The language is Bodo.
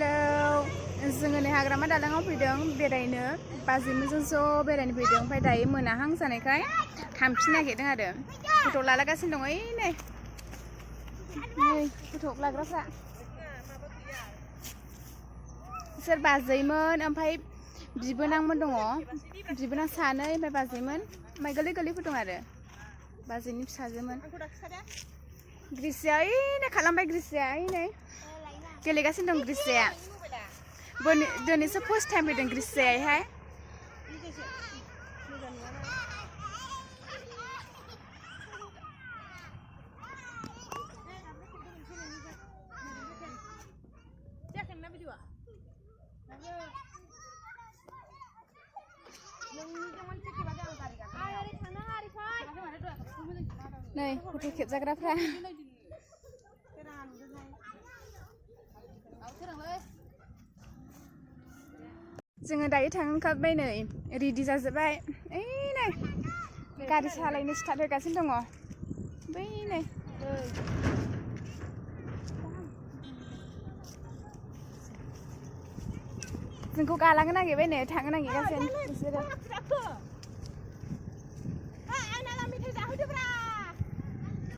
हेलौ जोङो नै हाग्रामा दालाङाव फैदों बेरायनो बाजैमोनजों ज' बेरायनो फैदों ओमफ्राय दायो मोनाहां जानायखाय थांफिन नागिरदों आरो फट' लागासिनो दं ओइ नै फट' लाग्राफ्रा सोर बाजैमोन ओमफ्राय बिबोनांमोन दङ बिबोनां सानै ओमफ्राय बाजैमोन ओमफ्राय गोरलै गोरलैफोर दं आरो बाजैनि फिसाजोमोन ग्रिसिया ओइ नै खालामबाय ग्रिसिया ओइ नै गेलेगासिनो दं ग्रिसिया दिनैसो फार्स्ट टाइम फैदों ग्रिसियाहाय नै फट' खेबजाग्राफ्रा जोङो दायो थांखाबाय नै रेडि जाजोब्बाय ओइ नै गारि सालायनो स्टार्ट होगासिनो दङ बै नै जोंखौ गालांनो नागिरबाय नै थांनो नागिरगासिनो बिसोरो